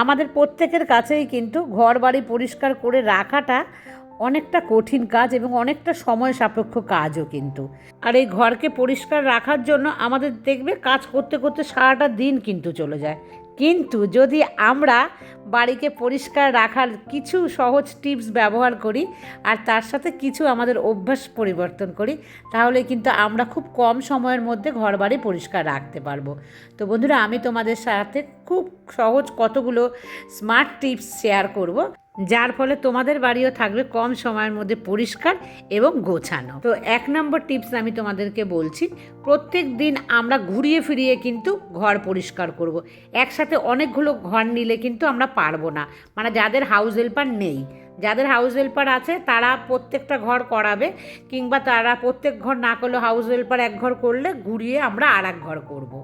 আমাদের প্রত্যেকের কাছেই কিন্তু ঘর বাড়ি পরিষ্কার করে রাখাটা অনেকটা কঠিন কাজ এবং অনেকটা সময় সাপেক্ষ কাজও কিন্তু। আর এই ঘরকে পরিষ্কার রাখার জন্য আমাদের দেখবে কাজ করতে করতে সারাটা দিন কিন্তু চলে যায়। কিন্তু যদি আমরা বাড়িকে পরিষ্কার রাখার কিছু সহজ টিপস ব্যবহার করি আর তার সাথে কিছু আমাদের অভ্যাস পরিবর্তন করি, তাহলে কিন্তু আমরা খুব কম সময়ের মধ্যে ঘর বাড়ি পরিষ্কার রাখতে পারবো। তো বন্ধুরা, আমি তোমাদের সাথে খুব সহজ কতগুলো স্মার্ট টিপস শেয়ার করব, যার ফলে তোমাদের বাড়িও থাকবে কম সময়ের মধ্যে পরিষ্কার এবং গোছানো। তো 1 নম্বর টিপস আমি তোমাদেরকে বলছি, প্রত্যেক দিন আমরা ঘুরিয়ে ফিরিয়ে কিন্তু ঘর পরিষ্কার করব। একসাথে অনেকগুলো ঘর নিলে কিন্তু আমরা পারবো না, মানে যাদের হাউস হেল্পার নেই। যাদের হাউস হেল্পার আছে তারা প্রত্যেকটা ঘর করাবে, কিংবা তারা প্রত্যেক ঘর না করলেও হাউস হেল্পার এক ঘর করলে ঘুরিয়ে আমরা আর এক ঘর করব।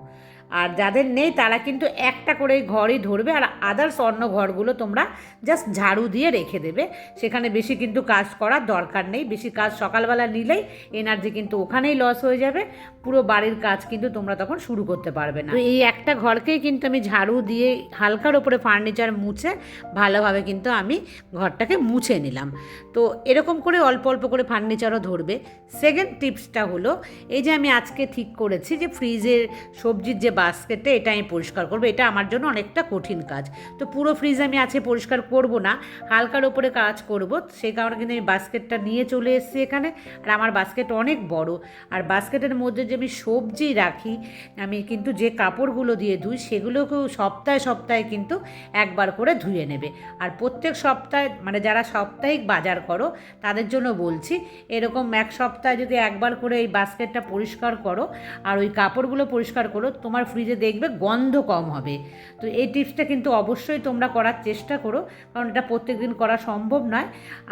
আর যাদের নেই তারা কিন্তু একটা করেই ঘরই ধরবে, আর আদার্স অন্য ঘরগুলো তোমরা জাস্ট ঝাড়ু দিয়ে রেখে দেবে। সেখানে বেশি কিন্তু কাজ করার দরকার নেই, বেশি কাজ সকালবেলা নিলেই এনার্জি কিন্তু ওখানেই লস হয়ে যাবে, পুরো বাড়ির কাজ কিন্তু তোমরা তখন শুরু করতে পারবে না। তো এই একটা ঘরকেই কিন্তু আমি ঝাড়ু দিয়ে হালকার ওপরে ফার্নিচার মুছে ভালোভাবে কিন্তু আমি ঘরটাকে মুছে নিলাম। তো এরকম করে অল্প অল্প করে ফার্নিচারও ধরবে। সেকেন্ড টিপসটা হলো, এই যে আমি আজকে ঠিক করেছি যে ফ্রিজের সবজির যে বাস্কেটটা এটা আমি পরিষ্কার করবো। এটা আমার জন্য অনেকটা কঠিন কাজ। তো পুরো ফ্রিজ আমি আজকে পরিষ্কার করব না, হালকার ওপরে কাজ করব। সেই কারণে কিন্তু আমি বাস্কেটটা নিয়ে চলে এসেছি এখানে। আর আমার বাস্কেট অনেক বড়, আর বাস্কেটের মধ্যে যে আমি সবজি রাখি, আমি কিন্তু যে কাপড়গুলো দিয়ে ধুই সেগুলোকেও সপ্তাহে সপ্তাহে কিন্তু একবার করে ধুয়ে নেবে। আর প্রত্যেক সপ্তাহে, মানে যারা সাপ্তাহিক বাজার করো তাদের জন্য বলছি, এরকম এক সপ্তাহে যদি একবার করে এই বাস্কেটটা পরিষ্কার করো আর ওই কাপড়গুলো পরিষ্কার করো, তোমার ফ্রিজে দেখবে গন্ধ কম হবে। তো এই টিপসটা কিন্তু অবশ্যই তোমরা করার চেষ্টা করো, কারণ এটা প্রত্যেক দিন করা সম্ভব নয়।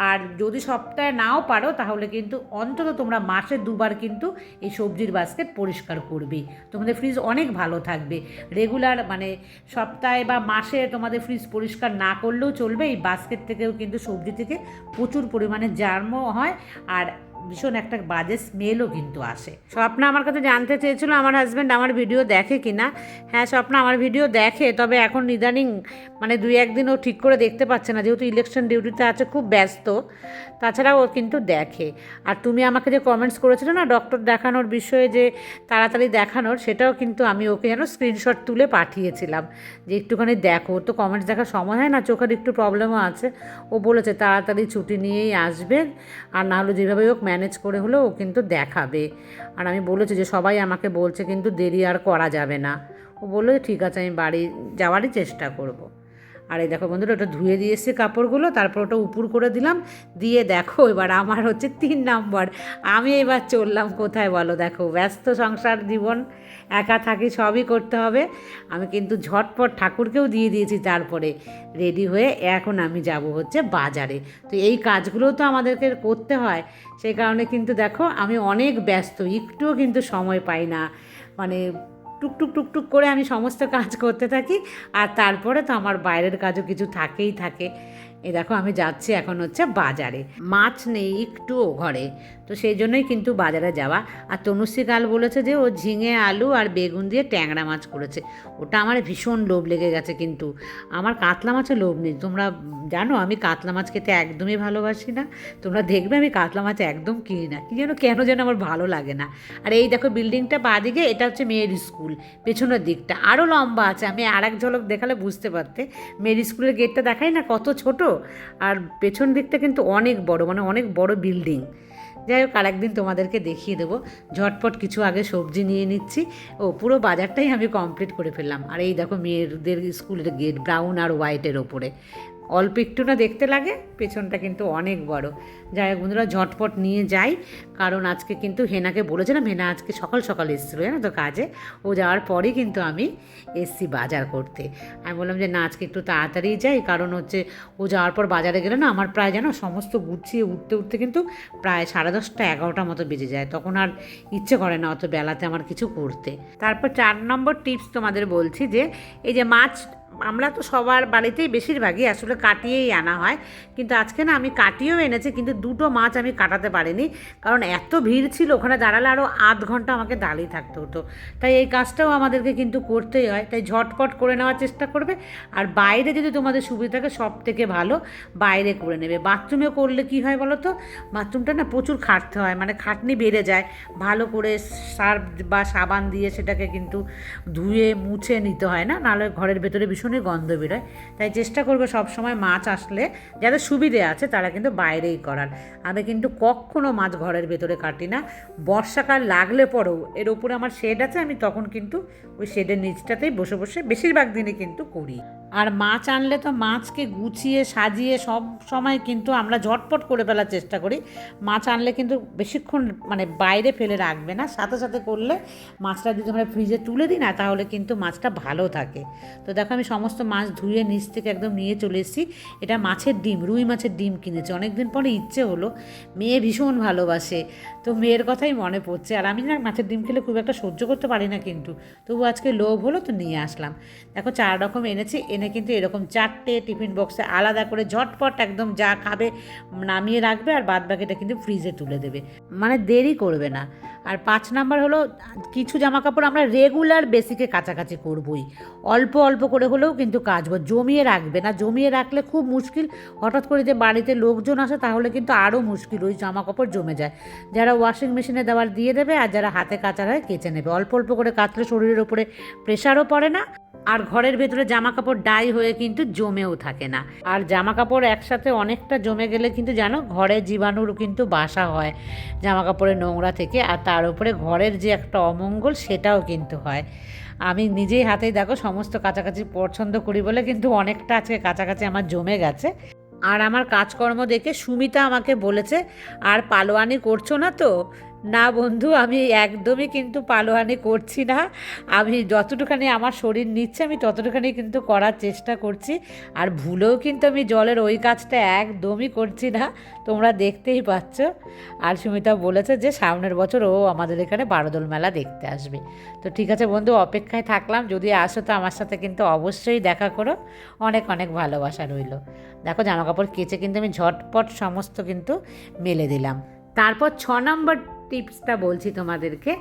আর যদি সপ্তাহে নাও পারো তাহলে কিন্তু অন্তত তোমরা মাসে 2বার কিন্তু এই সবজির বাস্কেট পরিষ্কার করবে। তোমাদের ফ্রিজ অনেক ভালো থাকবে। রেগুলার মানে সপ্তাহে বা মাসে তোমাদের ফ্রিজ পরিষ্কার না করলেও চলবে, এই বাস্কেট থেকেও কিন্তু সবজি থেকে প্রচুর পরিমাণে জার্মও হয়, আর ভীষণ একটা বাজে স্মেলও কিন্তু আসে। স্বপ্না আমার কাছে জানতে চেয়েছিল আমার হাজব্যান্ড আমার ভিডিও দেখে কি না। হ্যাঁ স্বপ্না আমার ভিডিও দেখে, তবে এখন ইদানিং মানে 2-1 দিন ও ঠিক করে দেখতে পাচ্ছে না, যেহেতু ইলেকশন ডিউটিতে আছে, খুব ব্যস্ত। তাছাড়া ও কিন্তু দেখে। আর তুমি আমাকে যে কমেন্টস করেছিলে না ডক্টর দেখানোর বিষয়ে, যে তাড়াতাড়ি দেখানোর, সেটাও কিন্তু আমি ওকে যেন স্ক্রিনশট তুলে পাঠিয়েছিলাম যে একটুখানি দেখো। তো কমেন্টস দেখার সময় হয় না, চোখের একটু প্রবলেমও আছে। ও বলেছে তাড়াতাড়ি ছুটি নিয়েই আসবেন, আর না হলে যেভাবে হোক ম্যানেজ করে হলেও ও কিন্তু দেখাবে। আর আমি বলেছি যে সবাই আমাকে বলছে কিন্তু দেরি আর করা যাবে না। ও বললো ঠিক আছে, আমি বাড়ি যাওয়ারই চেষ্টা করব। আর এই দেখো বন্ধুরা, ওটা ধুয়ে দিয়ে এসেছি কাপড়গুলো, তারপর ওটা উপর করে দিলাম। দিয়ে দেখো এবার আমার হচ্ছে 3 নম্বর, আমি এবার চললাম কোথায় বলো। দেখো ব্যস্ত সংসার জীবন, একা থাকি, সবই করতে হবে। আমি কিন্তু ঝটপট ঠাকুরকেও দিয়ে দিয়েছি, তারপরে রেডি হয়ে এখন আমি যাব হচ্ছে বাজারে। তো এই কাজগুলোও তো আমাদেরকে করতে হয়, সেই কারণে কিন্তু দেখো আমি অনেক ব্যস্ত, একটুও কিন্তু সময় পাই না। মানে টুকটুক টুকটুক করে আমি সমস্ত কাজ করতে থাকি, আর তারপরে তো আমার বাইরের কাজও কিছু থাকেই থাকে। এই দেখো আমি যাচ্ছি এখন হচ্ছে বাজারে, মাছ নেই একটুও ঘরে, তো সেই জন্যই কিন্তু বাজারে যাওয়া। আর তনুশ্রী কাল বলেছে যে ও ঝিঙে আলু আর বেগুন দিয়ে ট্যাংরা মাছ করেছে, ওটা আমার ভীষণ লোভ লেগে গেছে। কিন্তু আমার কাতলা মাছের লোভ নেই, তোমরা জানো আমি কাতলা মাছ খেতে একদমই ভালোবাসি না। তোমরা দেখবে আমি কাতলা মাছ একদম কিনি না, কেন যেন আমার ভালো লাগে না। আর এই দেখো বিল্ডিংটা বাঁদিকে, এটা হচ্ছে মেয়ের স্কুল। পেছনের দিকটা আরও লম্বা আছে, আমি আর এক ঝলক দেখালে বুঝতে পারতে। মেয়ের স্কুলের গেটটা দেখাই না কত ছোট, আর পেছন দিকটা কিন্তু অনেক বড়, মানে অনেক বড় বিল্ডিং। যাই হোক আরেকদিন তোমাদেরকে দেখিয়ে দেবো। ঝটপট কিছু আগে সবজি নিয়ে নিচ্ছি। পুরো বাজারটাই আমি কমপ্লিট করে ফেললাম। আর এই দেখো মেয়েদের স্কুলের গেট ব্রাউন আর হোয়াইটের ওপরে, অল্প একটু না দেখতে লাগে, পেছনটা কিন্তু অনেক বড়। যাই হোক বন্ধুরা ঝটপট নিয়ে যাই, কারণ আজকে কিন্তু হেনাকে বলেছিলাম, হেনা আজকে সকাল সকাল এসেছিলো জানো তো কাজে। ও যাওয়ার পরেই কিন্তু আমি এসছি বাজার করতে। আমি বললাম যে না আজকে একটু তাড়াতাড়ি যাই, কারণ হচ্ছে ও যাওয়ার পর বাজারে গেলে না আমার প্রায় যেন সমস্ত গুছিয়ে উঠতে উঠতে কিন্তু প্রায় 10:30-11টার মতো বেজে যায়, তখন আর ইচ্ছে করে না অত বেলাতে আমার কিছু করতে। তারপর 4 নম্বর টিপস তোমাদের বলছি, যে এই যে আমরা তো সবার বাড়িতেই বেশিরভাগই আসলে কাটিয়েই আনা হয়, কিন্তু আজকে না আমি কাটিয়েও এনেছি, কিন্তু দুটো মাছ আমি কাটাতে পারিনি, কারণ এত ভিড় ছিল, ওখানে দাঁড়ালে আরও আধ ঘন্টা আমাকে দাঁড়িয়ে থাকতে হতো। তাই এই কাজটাও আমাদেরকে কিন্তু করতেই হয়, তাই ঝটপট করে নেওয়ার চেষ্টা করবে। আর বাইরে যদি তোমাদের সুবিধা থাকে সব থেকে ভালো বাইরে করে নেবে। বাথরুমে করলে কি হয় বলো তো, বাথরুমটা না প্রচুর খাটতে হয়, মানে খাটনি বেড়ে যায়। ভালো করে সার্ফ বা সাবান দিয়ে সেটাকে কিন্তু ধুয়ে মুছে নিতে হয়, না নাহলে ঘরের ভেতরে ভীষণই গন্ধ বেরোয়। তাই চেষ্টা করবে সবসময় মাছ আসলে যাদের সুবিধে আছে তারা কিন্তু বাইরেই করার। আমি কিন্তু কখনও মাছ ঘরের ভেতরে কাটি না। বর্ষাকাল লাগলে পরেও এর উপরে আমার শেড আছে, আমি তখন কিন্তু ওই শেডের নিচটাতেই বসে বসে বেশিরভাগ দিনে কিন্তু করি। আর মাছ আনলে তো মাছকে গুছিয়ে সাজিয়ে সব সময় কিন্তু আমরা ঝটপট করে ফেলার চেষ্টা করি। মাছ আনলে কিন্তু বেশিক্ষণ মানে বাইরে ফেলে রাখবে না, সাথে সাথে করলে মাছটা যদি আমরা ফ্রিজে তুলে দিই না তাহলে কিন্তু মাছটা ভালো থাকে। তো দেখো আমি সমস্ত মাছ ধুয়ে নিচ থেকে একদম নিয়ে চলে এসেছি। এটা মাছের ডিম, রুই মাছের ডিম কিনেছি, অনেক দিন পরে ইচ্ছে হলো, মেয়ে ভীষণ ভালোবাসে, তো মেয়ের কথাই মনে পড়ছে। আর আমি না মাছের ডিম খেলে খুব একটা সহ্য করতে পারি না, কিন্তু তবু আজকে লোভ হলো তো নিয়ে আসলাম। দেখো 4 রকম এনেছি, এনে কিন্তু এরকম 4টে টিফিন বক্সে আলাদা করে ঝটপট একদম যা খাবে নামিয়ে রাখবে, আর বাদ বাকিটা কিন্তু ফ্রিজে তুলে দেবে, মানে দেরি করবে না। আর 5 নাম্বার হলো, কিছু জামাকাপড় আমরা রেগুলার বেসিকে কাছাকাছি করবই, অল্প অল্প করে হলেও কিন্তু কাচবো, জমিয়ে রাখবে না। জমিয়ে রাখলে খুব মুশকিল, হঠাৎ করে যে বাড়িতে লোকজন আসে তাহলে কিন্তু আরও মুশকিল, ওই জামাকাপড় জমে যায়। যারা ওয়াশিং মেশিনে দেওয়ার দিয়ে দেবে, আর যারা হাতে কাচার হয় কেচে নেবে। অল্প অল্প করে কাচলে শরীরের ওপরে প্রেশারও পড়ে না, আর ঘরের ভেতরে জামা কাপড় ডাই হয়ে কিন্তু জমেও থাকে না। আর জামা কাপড় একসাথে অনেকটা জমে গেলে কিন্তু জানো ঘরে জীবাণুর কিন্তু বাসা হয় জামা কাপড়ের নোংরা থেকে, আর তার উপরে ঘরের যে একটা অমঙ্গল সেটাও কিন্তু হয়। আমি নিজেই হাতেই দেখো সমস্ত কাছাকাছি পছন্দ করি বলে কিন্তু অনেকটা আজকে কাছাকাছি আমার জমে গেছে। আর আমার কাজকর্ম দেখে সুমিতা আমাকে বলেছে, আর পালোয়ানি করছো না তো? না বন্ধু, আমি একদমই কিন্তু পালোয়ানি করছি না। আমি যতটুখানি আমার শরীর নিচ্ছে আমি ততটুখানি কিন্তু করার চেষ্টা করছি। আর ভুলেও কিন্তু আমি জলের ওই কাজটা একদমই করছি না, তোমরা দেখতেই পাচ্ছ। আর সুমিতা বলেছে যে সামনের বছর ও আমাদের এখানে বারোদোল মেলা দেখতে আসবে। তো ঠিক আছে বন্ধু, অপেক্ষায় থাকলাম, যদি আসো তো আমার সাথে কিন্তু অবশ্যই দেখা করো। অনেক অনেক ভালোবাসা রইল। দেখো জামাকাপড় কেচে কিন্তু আমি ঝটপট সমস্ত কিন্তু মেলে দিলাম। তারপর 6 নম্বর টিপসটা বলছি তোমাদেরকে।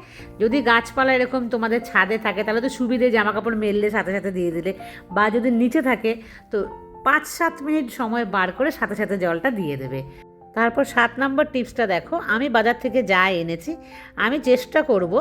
যদি গাছপালা এরকম তোমাদের ছাদে থাকে তাহলে তো সুবিধে, জামা কাপড় মেললে সাথে সাথে দিয়ে দিলে, বা যদি নিচে থাকে তো 5-7 মিনিট সময় বার করে সাথে সাথে জলটা দিয়ে দেবে। তারপর 7 নম্বর টিপসটা দেখো, আমি বাজার থেকে যা এনেছি আমি চেষ্টা করব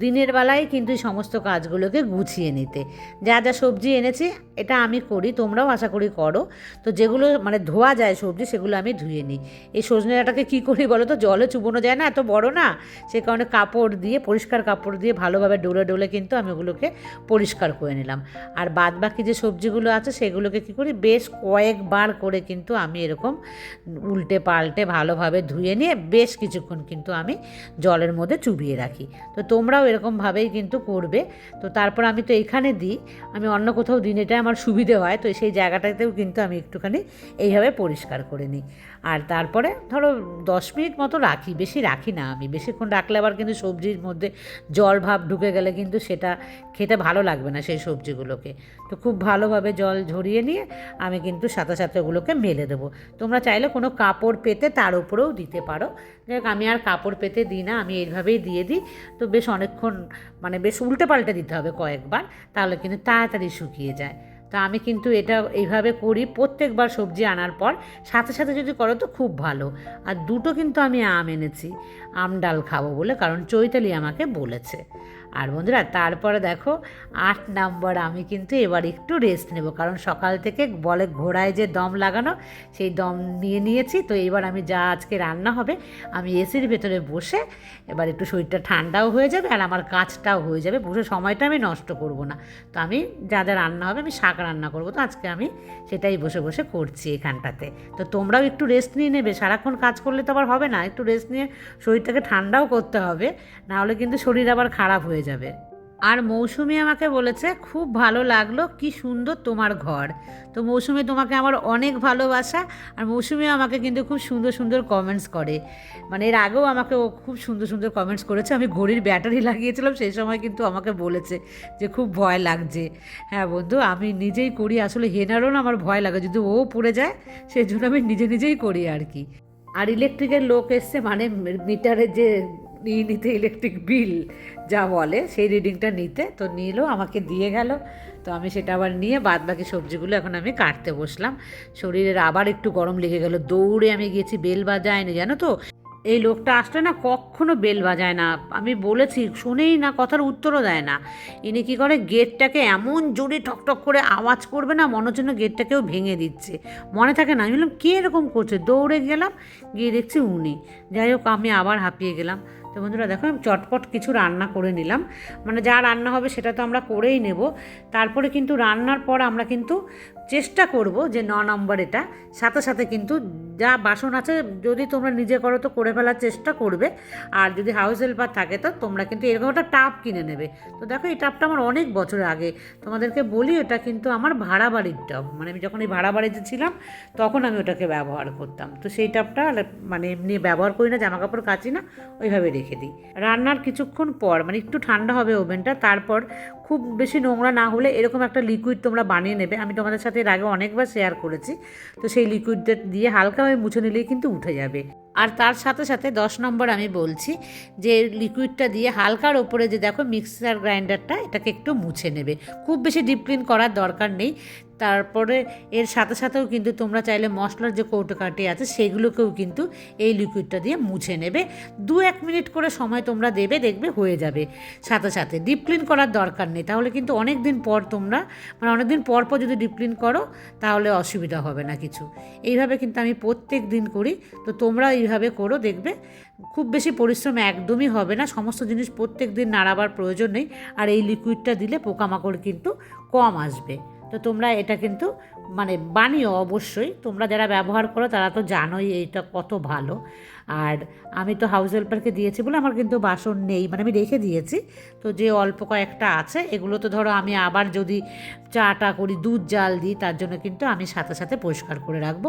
দিনের বেলায় কিন্তু এই সমস্ত কাজগুলোকে গুছিয়ে নিতে। যা যা সবজি এনেছি এটা আমি করি, তোমরাও আশা করি করো। তো যেগুলো মানে ধোয়া যায় সবজি সেগুলো আমি ধুয়ে নিই। এই সজনে ডাঁটাকে কী করি বলো তো, জলে চুবোনো যায় না, এত বড় না, সে কারণে কাপড় দিয়ে, পরিষ্কার কাপড় দিয়ে ভালোভাবে ডলে ডলে কিন্তু আমি ওগুলোকে পরিষ্কার করে নিলাম। আর বাদ বাকি যে সবজিগুলো আছে সেগুলোকে কী করি, বেশ কয়েকবার করে কিন্তু আমি এরকম উল্টে পাল্টে ভালোভাবে ধুয়ে নিয়ে বেশ কিছুক্ষণ কিন্তু আমি জলের মধ্যে চুবিয়ে রাখি। তো তোমরাও এরকমভাবেই কিন্তু করবে। তো তারপর আমি তো এখানে দিই, আমি অন্য কোথাও দিন, এটা আমার সুবিধে হয়, তো সেই জায়গাটাতেও কিন্তু আমি একটুখানি এইভাবে পরিষ্কার করে নিই। আর তারপরে ধরো 10 মিনিট মতো রাখি, বেশি রাখি না আমি, বেশিক্ষণ রাখলে আবার কিন্তু সবজির মধ্যে জল ভাব ঢুকে গেলে কিন্তু সেটা খেতে ভালো লাগবে না সেই সবজিগুলোকে। তো খুব ভালোভাবে জল ঝরিয়ে নিয়ে আমি কিন্তু সাথে সাথে ওগুলোকে মেলে দেবো। তোমরা চাইলে কোনো কাপড় পেতে তার উপরেও দিতে পারো। দেখ আমি আর কাপড় পেতে দিই না, আমি এইভাবেই দিয়ে দিই। তো বেশ অনেকক্ষণ মানে বেশ উল্টে পাল্টে দিতে হবে কয়েকবার, তাহলে কিন্তু তাড়াতাড়ি শুকিয়ে যায়। তো আমি কিন্তু এটা এইভাবে করি প্রত্যেকবার সবজি আনার পর, সাথে সাথে যদি করো তো খুব ভালো। আর দুটো কিন্তু আমি আম এনেছি, আম ডাল খাবো বলে, কারণ চৈতালি আমাকে বলেছে। আর বন্ধুরা তারপরে দেখো 8 নম্বর, আমি কিন্তু এবার একটু রেস্ট নেব, কারণ সকাল থেকে বলে ঘোড়ায় যে দম লাগানো, সেই দম নিয়ে নিয়েছি। তো এবার আমি যা আজকে রান্না হবে আমি এসির ভেতরে বসে, এবার একটু শরীরটা ঠান্ডাও হয়ে যাবে আর আমার কাজটাও হয়ে যাবে, বসে সময়টা আমি নষ্ট করব না। তো আমি যা যা রান্না হবে, আমি শাক রান্না করব, তো আজকে আমি সেটাই বসে বসে করছি এখানটাতে। তো তোমরাও একটু রেস্ট নিয়ে নেবে, সারাক্ষণ কাজ করলে তো আবার হবে না, একটু রেস্ট নিয়ে শরীরটাকে ঠান্ডাও করতে হবে, নাহলে কিন্তু শরীর আবার খারাপ হয়ে যাবে। আর মৌসুমি আমাকে বলেছে খুব ভালো লাগলো, কি সুন্দর তোমার ঘর। তো মৌসুমি, তোমাকে আমার অনেক ভালোবাসা। আর মৌসুমি আমাকে কিন্তু খুব সুন্দর সুন্দর কমেন্টস করে, মানে এর আগেও আমাকে ও খুব সুন্দর সুন্দর কমেন্টস করেছে। আমি ঘড়ির ব্যাটারি লাগিয়েছিলাম সেই সময় কিন্তু আমাকে বলেছে যে খুব ভয় লাগছে। হ্যাঁ বন্ধু, আমি নিজেই করি, আসলে হেনারও না আমার ভয় লাগে যদি ও পড়ে যায়, সেই জন্য আমি নিজে নিজেই করি আর কি। আর ইলেকট্রিকের লোক এসছে, মানে মিটারের যে নিতে ইলেকট্রিক বিল যা বলে সেই রিডিংটা নিতে, তো নিল, আমাকে দিয়ে গেল। তো আমি সেটা আবার নিয়ে বাদ বাকি সবজিগুলো এখন আমি কাটতে বসলাম। শরীরের আবার একটু গরম লেগে গেল, দৌড়ে আমি গেছি, বেল বাজায়নি জানো তো। এই লোকটা আসলে না কখনো বেল বাজায় না, আমি বলেছি শোনেই না, কথার উত্তরও দেয় না। ইনি কী করে, গেটটাকে এমন জোরে ঠকঠক করে আওয়াজ করবে না, মনে হচ্ছে না গেটটাকেও ভেঙে দিচ্ছে, মনে থাকে না। আমি বললাম কে এরকম করছে, দৌড়ে গেলাম, গিয়ে দেখছি উনি। যাই হোক, আমি আবার হাঁপিয়ে গেলাম। তো বন্ধুরা দেখো, আমি চটপট কিছু রান্না করে নিলাম, মানে যা রান্না হবে সেটা তো আমরা করেই নেব। তারপরে কিন্তু রান্নার পর আমরা কিন্তু চেষ্টা করব যে 9 নম্বর এটা, সাথে সাথে কিন্তু যা বাসন আছে যদি তোমরা নিজে করো তো করে ফেলার চেষ্টা করবে, আর যদি হাউস হেল্পার থাকে তো তোমরা কিন্তু এরকম একটা টাব কিনে নেবে। তো দেখো, এই টাবটা আমার অনেক বছর আগে, তোমাদেরকে বলি, এটা কিন্তু আমার ভাড়া বাড়ির টাব, মানে আমি যখন এই ভাড়া বাড়িতে ছিলাম তখন আমি ওটাকে ব্যবহার করতাম। তো সেই টাবটা মানে এমনি ব্যবহার করি না, জামা কাপড় কাচি না, ওইভাবে রেখে দিই। রান্নার কিছুক্ষণ পর, মানে একটু ঠান্ডা হবে ওভেনটা, তারপর খুব বেশি নোংরা না হলে এরকম একটা লিকুইড তোমরা বানিয়ে নেবে, আমি তোমাদের সাথে এর আগে অনেকবার শেয়ার করেছি। তো সেই লিকুইডটা দিয়ে হালকাভাবে মুছে নিলেই কিন্তু উঠে যাবে। আর তার সাথে সাথে 10 নম্বর আমি বলছি যে লিকুইডটা দিয়ে হালকার ওপরে যে দেখো মিক্সার গ্রাইন্ডারটা, এটাকে একটু মুছে নেবে, খুব বেশি ডিপ ক্লিন করার দরকার নেই। তারপরে এর সাথে সাথেও কিন্তু তোমরা চাইলে মশলার যে কৌটোকাটি আছে সেগুলোকেও কিন্তু এই লিকুইডটা দিয়ে মুছে নেবে। 2-1 মিনিট করে সময় তোমরা দেবে, দেখবে হয়ে যাবে। সাথে সাথে ডিপ ক্লিন করার দরকার নেই, তাহলে কিন্তু অনেক দিন পর তোমরা, মানে অনেক দিন পর পর যদি ডিপ ক্লিন করো তাহলে অসুবিধা হবে না কিছু। এইভাবে কিন্তু আমি প্রত্যেক দিন করি, তো তোমরা এইভাবে করো, দেখবে খুব বেশি পরিশ্রম একদমই হবে না, সমস্ত জিনিস প্রত্যেক দিন নাড়াবার প্রয়োজন নেই। আর এই লিকুইডটা দিলে পোকামাকড় কিন্তু কম আসবে। তো তোমরা এটা কিন্তু মানে বানিও অবশ্যই, তোমরা যারা ব্যবহার করো তারা তো জানোই এইটা কত ভালো। আর আমি তো হাউস হেল্পারকে দিয়েছি বলে আমার কিন্তু বাসন নেই, মানে আমি রেখে দিয়েছি। তো যে অল্প কয়েকটা আছে এগুলো তো ধরো আমি আবার যদি চাটা করি, দুধ জাল দিই, তার জন্য কিন্তু আমি সাথে সাথে পরিষ্কার করে রাখবো।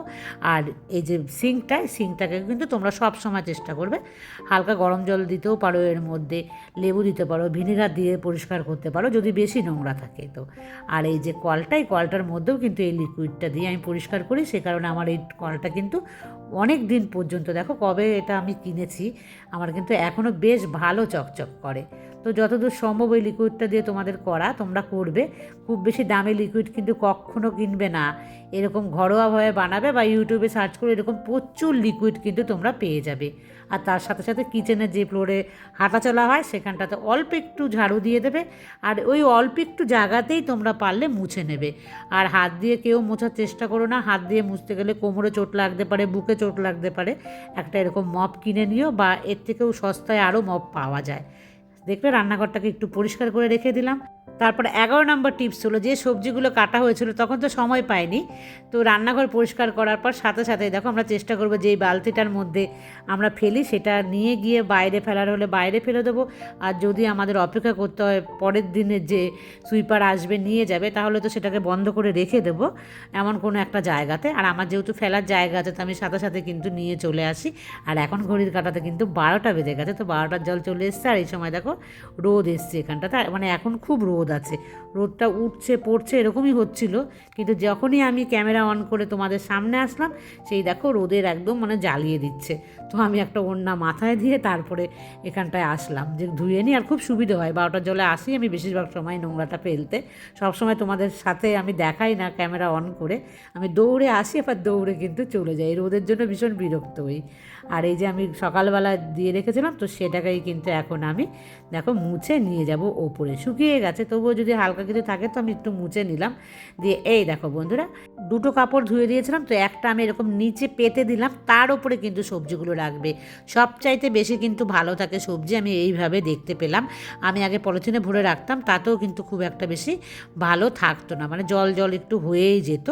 আর এই যে সিঙ্কটাকে কিন্তু তোমরা সব সময় চেষ্টা করবে হালকা গরম জল দিতেও পারো, এর মধ্যে লেবু দিতে পারো, ভিনেগার দিয়ে পরিষ্কার করতে পারো যদি বেশি নোংরা থাকে তো। আর এই যে কলটার মধ্যেও কিন্তু এই লিকুইডটা দিয়ে আমি পরিষ্কার করি, সে কারণে আমার এই কলটা কিন্তু অনেক দিন পর্যন্ত, দেখো কবে এটা আমি কিনেছি, আমার কিন্তু এখনও বেশ ভালো চকচক করে। তো যতদূর সম্ভব ওই লিকুইডটা দিয়ে তোমাদের করা, তোমরা করবে। খুব বেশি দামি লিকুইড কিন্তু কখনও কিনবে না, এরকম ঘরোয়াভাবে বানাবে বা ইউটিউবে সার্চ করে এরকম প্রচুর লিকুইড কিন্তু তোমরা পেয়ে যাবে। আর তার সাথে সাথে কিচেনে যে ফ্লোরে হাঁটাচলা হয় সেখানটাতে অল্প একটু ঝাড়ু দিয়ে দেবে, আর ওই অল্প একটু জায়গাতেই তোমরা পারলে মুছে নেবে। আর হাত দিয়ে কেউ মোছার চেষ্টা করো না, হাত দিয়ে মুছতে গেলে কোমরে চোট লাগতে পারে, বুকে চোট লাগতে পারে। একটা এরকম মপ কিনে নিও, বা এর থেকেও সস্তায় আরও মপ পাওয়া যায়। দেখবে রান্নাঘরটাকে একটু পরিষ্কার করে রেখে দিলাম। তারপর 11 নম্বর টিপস হলো, যে সবজিগুলো কাটা হয়েছিল তখন তো সময় পাইনি, তো রান্নাঘর পরিষ্কার করার পর সাথে সাথে দেখো আমরা চেষ্টা করবো যে এই বালতিটার মধ্যে আমরা ফেলি সেটা নিয়ে গিয়ে বাইরে ফেলার হলে বাইরে ফেলে দেবো। আর যদি আমাদের অপেক্ষা করতে হয় পরের দিনে যে সুইপার আসবে নিয়ে যাবে, তাহলে তো সেটাকে বন্ধ করে রেখে দেবো এমন কোনো একটা জায়গাতে। আর আমার যেহেতু ফেলার জায়গা আছে, তো আমি সাথে সাথে কিন্তু নিয়ে চলে আসি। আর এখন ঘড়ির কাঁটাতে কিন্তু 12টা বেজে গেছে, তো 12টার জল চলে এসছে। আর এই সময় দেখো রোদ এসছে এখানটাতে, মানে এখন খুব রোদ আছে, রোদটা উঠছে পড়ছে এরকমই হচ্ছিল। কিন্তু যখনই আমি ক্যামেরা অন করে তোমাদের সামনে আসলাম, সেই দেখো রোদের একদম মানে জ্বালিয়ে দিচ্ছে। তো আমি একটা ওড়না মাথায় দিয়ে তারপরে এখানটায় আসলাম যে ধুয়ে নিই, আর খুব সুবিধে হয়। 12টার জলে আসি আমি বেশিরভাগ সময় নোংরাটা ফেলতে, সবসময় তোমাদের সাথে আমি দেখাই না ক্যামেরা অন করে, আমি দৌড়ে আসি আবার দৌড়ে কিন্তু চলে যাই, রোদের জন্য ভীষণ বিরক্ত হই। আর এই যে আমি সকালবেলা দিয়ে রেখেছিলাম, তো সেটাকেই কিন্তু এখন আমি দেখো মুছে নিয়ে যাব ওপরে, শুকিয়ে গেছে। তো তবুও যদি হালকা কিছু থাকে তো আমি একটু মুছে নিলাম। দিয়ে এই দেখো বন্ধুরা, দুটো কাপড় ধুয়ে দিয়েছিলাম, তো একটা আমি এরকম নিচে পেতে দিলাম, তার উপরে কিন্তু সবজিগুলো রাখবে। সবচাইতে বেশি কিন্তু ভালো থাকে সবজি, আমি এইভাবে দেখতে পেলাম। আমি আগে পলিথিনে ভরে রাখতাম, তাতেও কিন্তু খুব একটা বেশি ভালো থাকতো না, মানে জল জল একটু হয়েই যেত।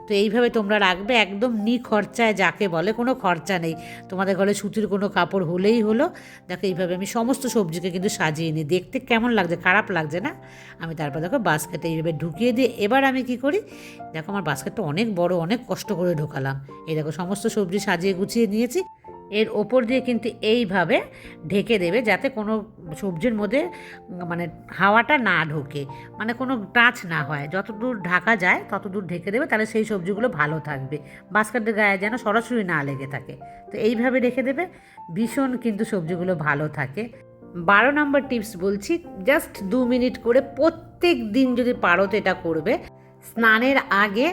তো এইভাবে তোমরা রাখবে, একদম খরচায় যাকে বলে, কোনো খরচা নেই। তোমাদের ঘরে সুতির কোনো কাপড় হলেই হলো। দেখো এইভাবে আমি সমস্ত সবজিকে কিন্তু সাজিয়ে নিই। দেখতে কেমন লাগছে, খারাপ লাগছে না? আমি তারপর দেখো বাস্কেটে এইভাবে ঢুকিয়ে দিয়ে এবার আমি কি করি, দেখো আমার বাস্কেটটা অনেক বড়, অনেক কষ্ট করে ঢোকালাম। এই দেখো সমস্ত সবজি সাজিয়ে গুছিয়ে নিয়েছি। এর ওপর দিয়ে কিন্তু এইভাবে ঢেকে দেবে, যাতে কোনো সবজির মধ্যে মানে হাওয়াটা না ঢোকে, মানে কোনো টাচ না হয়। যত দূর ঢাকা যায় তত দূর ঢেকে দেবে, তাহলে সেই সবজিগুলো ভালো থাকবে, বাস্কেটের গায়ে যেন সরাসরি না লেগে থাকে। তো এইভাবে রেখে দেবে, ভীষণ কিন্তু সবজিগুলো ভালো থাকে। 12 নম্বর টিপস বলছি, জাস্ট 2 মিনিট করে প্রত্যেক দিন যদি পারো তো এটা করবে। স্নানের আগে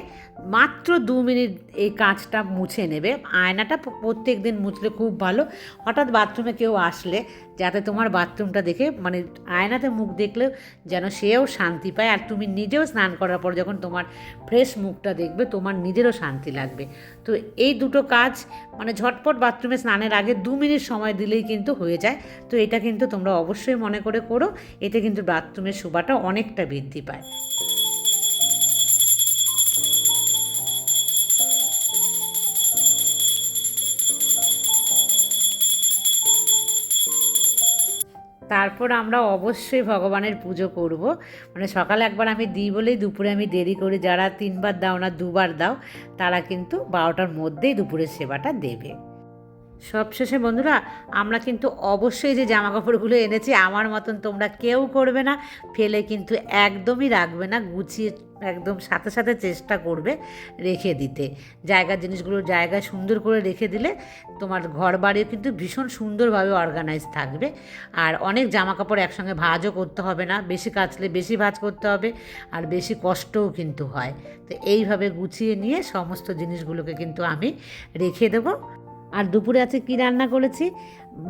মাত্র 2 মিনিট এই কাঁচটা মুছে নেবে। আয়নাটা প্রত্যেক দিন মুছলে খুব ভালো। হঠাৎ বাথরুমে কেউ আসলে যাতে তোমার বাথরুমটা দেখে, মানে আয়নাতে মুখ দেখলে যেন সেও শান্তি পায়, আর তুমি নিজেও স্নান করার পর যখন তোমার ফ্রেশ মুখটা দেখবে তোমার নিজেরও শান্তি লাগবে। তো এই দুটো কাজ মানে ঝটপট বাথরুমে স্নানের আগে 2 মিনিট সময় দিলেই কিন্তু হয়ে যায়। তো এটা কিন্তু তোমরা অবশ্যই মনে করে করো, এতে কিন্তু বাথরুমের শোভাটা অনেকটা বৃদ্ধি পায়। তারপর আমরা অবশ্যই ভগবানের পুজো করব। মানে সকালে একবার আমি দিই বলেই দুপুরে আমি দেরি করি। যারা 3বার দাও না 2বার দাও, তারা কিন্তু 12টার মধ্যেই দুপুরের সেবাটা দেবে। সবশেষে বন্ধুরা, আমরা কিন্তু অবশ্যই যে জামা কাপড়গুলো এনেছি আমার মতন তোমরা কেউ করবে না, ফেলে কিন্তু একদমই রাখবে না, গুছিয়ে একদম সাথে সাথে চেষ্টা করবে রেখে দিতে। জায়গার জিনিসগুলো জায়গায় সুন্দর করে রেখে দিলে তোমার ঘর বাড়িও কিন্তু ভীষণ সুন্দরভাবে অর্গানাইজ থাকবে। আর অনেক জামা কাপড় একসঙ্গে ভাঁজও করতে হবে না, বেশি কাচলে বেশি ভাঁজ করতে হবে, আর বেশি কষ্টও কিন্তু হয়। তো এইভাবে গুছিয়ে নিয়ে সমস্ত জিনিসগুলোকে কিন্তু আমি রেখে দেবো। আর দুপুরে আছে কি রান্না করেছি,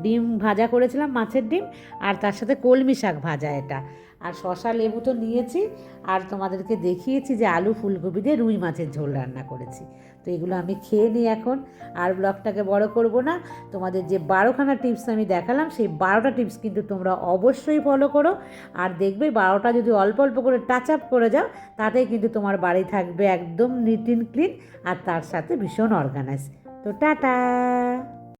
ডিম ভাজা করেছিলাম, মাছের ডিম, আর তার সাথে কলমি শাক ভাজা এটা, আর শশা লেবু তো নিয়েছি, আর তোমাদেরকে দেখিয়েছি যে আলু ফুলকপি দিয়ে রুই মাছের ঝোল রান্না করেছি। তো এগুলো আমি খেয়ে নিই এখন, আর ব্লগটাকে বড় করব না। তোমাদের যে 12খানা টিপস আমি দেখালাম, সেই 12টা টিপস কিন্তু তোমরা অবশ্যই ফলো করো। আর দেখবে 12টা যদি অল্প অল্প করে টাচ আপ করে যাও, তাতেই কিন্তু তোমার বাড়ি থাকবে একদম নিট অ্যান্ড ক্লিন, আর তার সাথে ভীষণ অর্গানাইজ। তো টাটা।